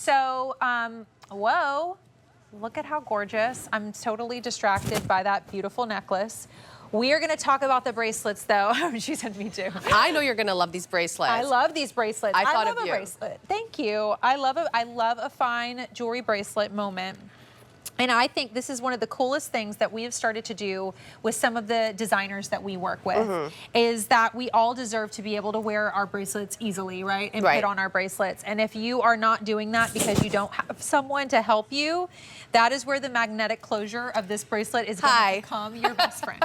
So, whoa, look at how gorgeous. I'm totally distracted by that beautiful necklace. We are going to talk about the bracelets, though. She said me too. I know you're going to love these bracelets. I love these bracelets. I thought love of a you. bracelet. Thank you. I love a fine jewelry bracelet moment. And I think this is one of the coolest things that we have started to do with some of the designers that we work with, is that we all deserve to be able to wear our bracelets easily, right? And put on our bracelets. And if you are not doing that because you don't have someone to help you, that is where the magnetic closure of this bracelet is going to become your best friend.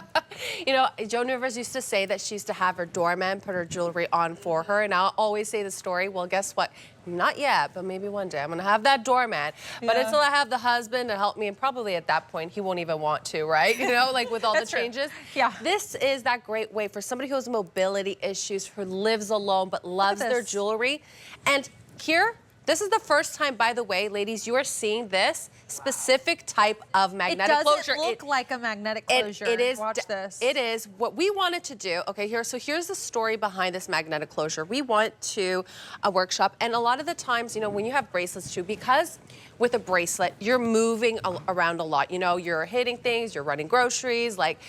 You know, Joan Rivers used to say that she used to have her doorman put her jewelry on for her, and I'll always say the story, well, guess what? Not yet, but maybe one day I'm gonna have that doorman. But until I have the husband to help me, and probably at that point, he won't even want to, right? You know, like with all the changes. Yeah. This is that great way for somebody who has mobility issues, who lives alone, but loves their jewelry. And here, this is the first time, by the way, ladies, you are seeing this specific type of magnetic closure. It doesn't look like a magnetic closure. It is. Watch this. It is. What we wanted to do, okay, so here's the story behind this magnetic closure. We went to a workshop, and a lot of the times, you know, when you have bracelets too, because with a bracelet, you're moving around a lot. You know, you're hitting things, you're running groceries. Like,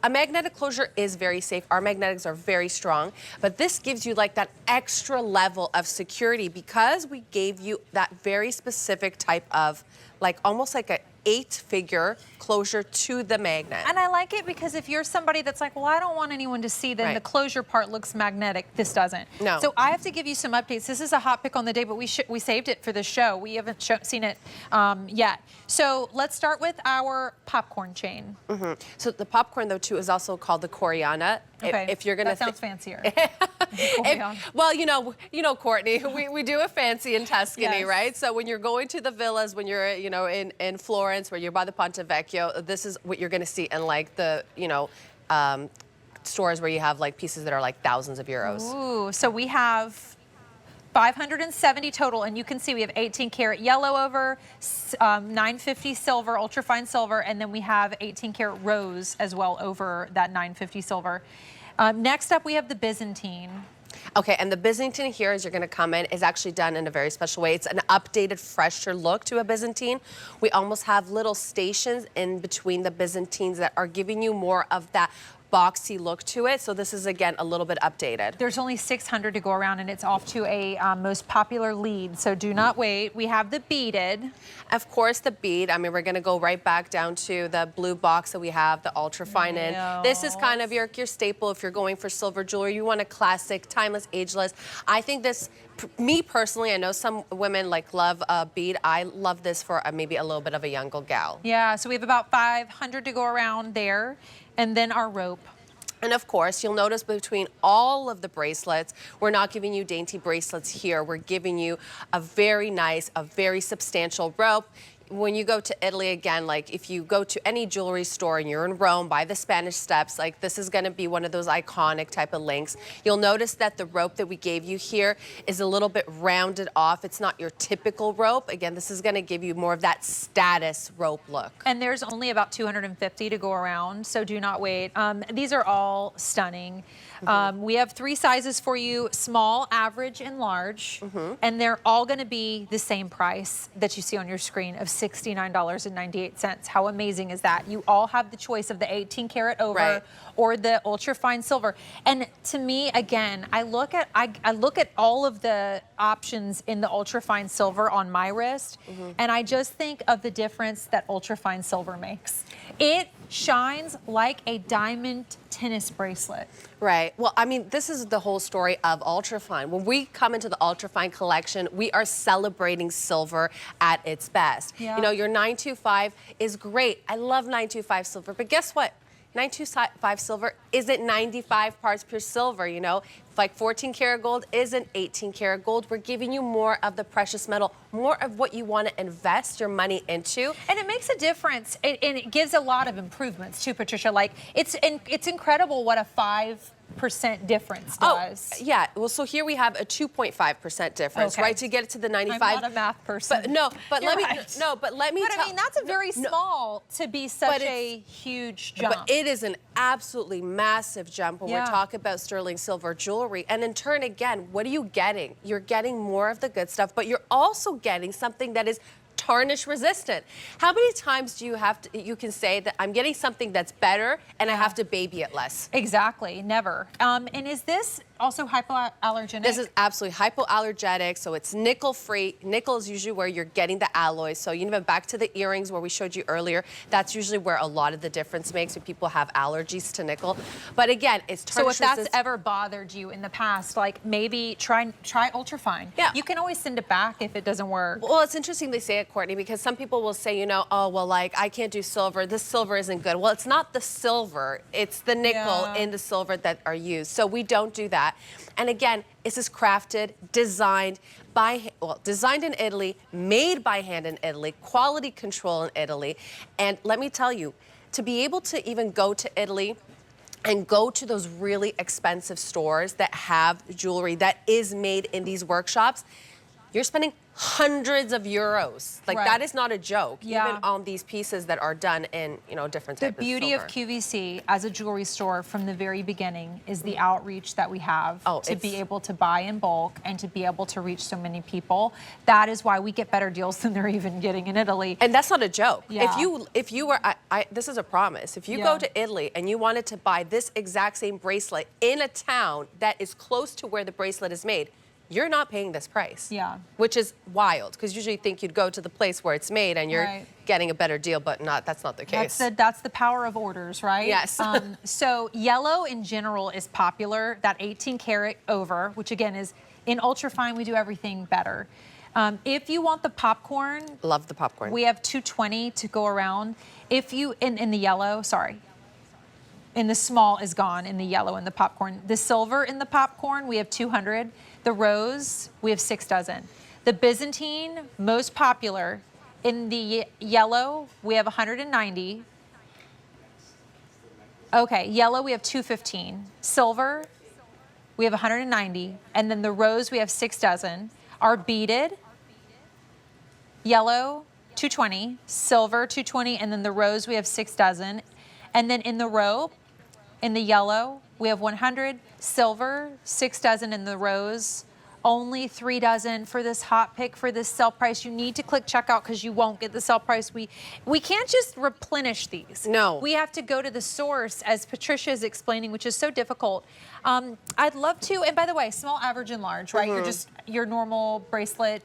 a magnetic closure is very safe. Our magnetics are very strong, but this gives you like that extra level of security because we gave you that very specific type of, like, almost like a 8-figure closure to the magnet. And I like it because if you're somebody that's like, well, I don't want anyone to see, then the closure part looks magnetic. This doesn't. No. So I have to give you some updates. This is a hot pick on the day, but we saved it for the show. We haven't seen it yet. So let's start with our popcorn chain. So the popcorn, though, too, is also called the Coriana. Okay. If you're gonna that sounds fancier. Well, you know, Courtney, we do a fancy in Tuscany, right? So when you're going to the villas, when you're, you know, in Florence, where you're by the Ponte Vecchio, this is what you're going to see in like the, you know, stores where you have like pieces that are like thousands of euros. Ooh, so we have 570 total, and you can see we have 18 karat yellow over, 950 silver, ultrafine silver, and then we have 18 karat rose as well over that 950 silver. Next up, we have the Byzantine. Okay, and the Byzantine here, as you're going to come in, is actually done in a very special way. It's an updated, fresher look to a Byzantine. We almost have little stations in between the Byzantines that are giving you more of that boxy look to it. So this is, again, a little bit updated. There's only 600 to go around, and it's off to a most popular lead, so do not wait. We have the beaded. Of course, the bead. I mean, we're going to go right back down to the blue box that we have, the UltraFine in. This is kind of your staple if you're going for silver jewelry. You want a classic, timeless, ageless. I think this, me personally, I know some women like love a bead. I love this for maybe a little bit of a younger gal. Yeah, so we have about 500 to go around there. And then our rope. And of course, you'll notice between all of the bracelets, we're not giving you dainty bracelets here. We're giving you a very nice, a very substantial rope. When you go to Italy, again, like if you go to any jewelry store and you're in Rome by the Spanish Steps, like this is going to be one of those iconic type of links. You'll notice that the rope that we gave you here is a little bit rounded off. It's not your typical rope. Again, this is going to give you more of that status rope look. And there's only about 250 to go around, so do not wait. These are all stunning. We have 3 sizes for you, small, average, and large. And they're all going to be the same price that you see on your screen of $69.98. How amazing is that? You all have the choice of the 18 karat over or the ultrafine silver. And to me, again, I look at all of the options in the ultrafine silver on my wrist, and I just think of the difference that ultrafine silver makes. It shines like a diamond tennis bracelet. Right. Well, I mean, this is the whole story of UltraFine. When we come into the UltraFine collection, we are celebrating silver at its best. Yeah. You know, your 925 is great. I love 925 silver, but guess what? 925 silver isn't 95 parts per silver, you know? Like 14 karat gold isn't 18 karat gold. We're giving you more of the precious metal, more of what you want to invest your money into. And it makes a difference, and it gives a lot of improvements too, Patricia. Like, it's incredible what a 5 percent difference does. Oh, yeah. Well, so here we have a 2.5% difference, Okay. right, to get it to the 95. I'm not a math person. But no, but You're let me right. no, but let me. But I mean, that's a very small to be such a huge jump. But it is an absolutely massive jump when we're talking about sterling silver jewelry. And in turn, again, what are you getting? You're getting more of the good stuff, but you're also getting something that is tarnish resistant. How many times do you can say that I'm getting something that's better and I have to baby it less? Exactly, never. And is this also hypoallergenic? This is absolutely hypoallergenic, so it's nickel-free. Nickel is usually where you're getting the alloys. So even back to the earrings where we showed you earlier, that's usually where a lot of the difference makes when people have allergies to nickel. But again, it's tarnish So if that's resistant. ever bothered you in the past, like maybe try UltraFine. Yeah. You can always send it back if it doesn't work. Well, it's interesting they say it, Courtney, because some people will say, you know, oh, well, like, I can't do silver. This silver isn't good. Well, it's not the silver. It's the nickel in the silver that are used. So we don't do that. And again, this is crafted, designed in Italy, made by hand in Italy, quality control in Italy. And let me tell you, to be able to even go to Italy and go to those really expensive stores that have jewelry that is made in these workshops, you're spending hundreds of euros. Like that is not a joke, even on these pieces that are done in, you know, different types of silver. The beauty of QVC as a jewelry store from the very beginning is the outreach that we have to be able to buy in bulk and to be able to reach so many people. That is why we get better deals than they're even getting in Italy. And that's not a joke. Yeah. If you were, this is a promise. If you go to Italy and you wanted to buy this exact same bracelet in a town that is close to where the bracelet is made, you're not paying this price. Yeah. Which is wild, because usually you think you'd go to the place where it's made and you're getting a better deal, but that's not the case. That's the power of orders, right? Yes. So yellow in general is popular, that 18 karat over, which again is, in UltraFine, we do everything better. If you want the popcorn. Love the popcorn. We have 220 to go around. If you, in the yellow, sorry. In the small is gone, in the yellow and the popcorn. The silver in the popcorn, we have 200. The rose, we have 6 dozen. The Byzantine, most popular. In the yellow, we have 190. Okay, yellow, we have 215. Silver, we have 190. And then the rose, we have 6 dozen. Our beaded, yellow, 220. Silver, 220. And then the rose, we have 6 dozen. And then in the rope, in the yellow, we have 100. Silver, 6 dozen. In the rose, only 3 dozen for this hot pick, for this sell price. You need to click checkout because you won't get the sell price. We can't just replenish these. No. We have to go to the source, as Patricia is explaining, which is so difficult. I'd love to, and by the way, small, average, and large, right? You're just your normal bracelet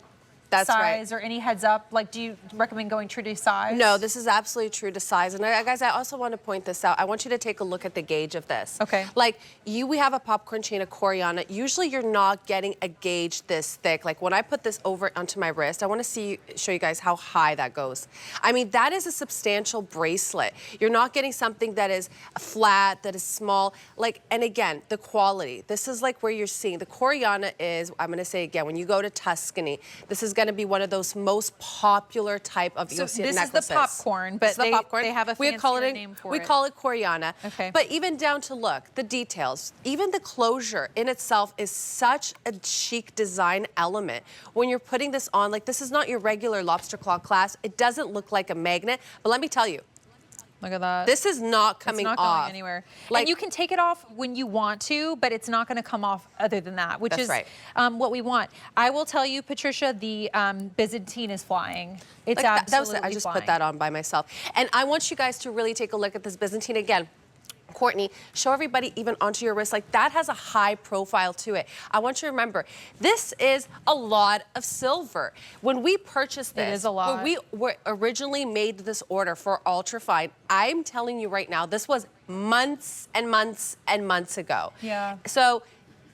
size or any heads up. Like, do you recommend going true to size? No, this is absolutely true to size. And guys, I also want to point this out. I want you to take a look at the gauge of this. Okay. Like, we have a popcorn chain, a Coriana. Usually you're not getting a gauge this thick. Like, when I put this over onto my wrist, I want to show you guys how high that goes. I mean, that is a substantial bracelet. You're not getting something that is flat, that is small. Like, and again, the quality. This is like where you're seeing. The Coriana is, I'm going to say again, when you go to Tuscany, this is going to be one of those most popular type of necklaces. This is the popcorn, but they have a fancier name for it. We call it Coriana. Okay. But even down to look, the details, even the closure in itself is such a chic design element. When you're putting this on, like, this is not your regular lobster claw clasp. It doesn't look like a magnet, but let me tell you, look at that. this is not coming off. It's not going anywhere. Like, and you can take it off when you want to, but it's not going to come off other than that, which is what we want. I will tell you, Patricia, the Byzantine is flying. It's like absolutely I just flying. put that on by myself. And I want you guys to really take a look at this Byzantine again. Courtney, show everybody even onto your wrist. Like, that has a high profile to it. I want you to remember, this is a lot of silver. When we purchased this, it is a lot. when we originally made this order for UltraFine, I'm telling you right now, this was months and months and months ago. Yeah. So,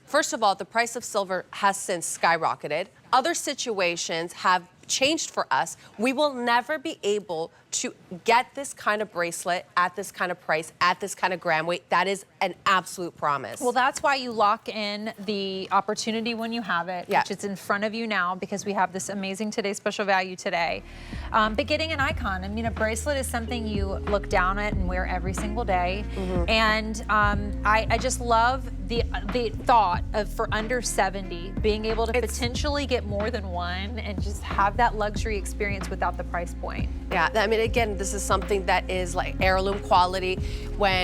first of all, the price of silver has since skyrocketed. Other situations have changed for us. We will never be able to get this kind of bracelet at this kind of price, at this kind of gram weight. That is an absolute promise. Well, that's why you lock in the opportunity when you have it, which is in front of you now, because we have this amazing Today Special Value today. But getting an icon, I mean, a bracelet is something you look down at and wear every single day. And I just love the thought of for under 70 being able to It's- potentially get more than one and just have that luxury experience without the price point. Yeah, I mean, again, this is something that is like heirloom quality. When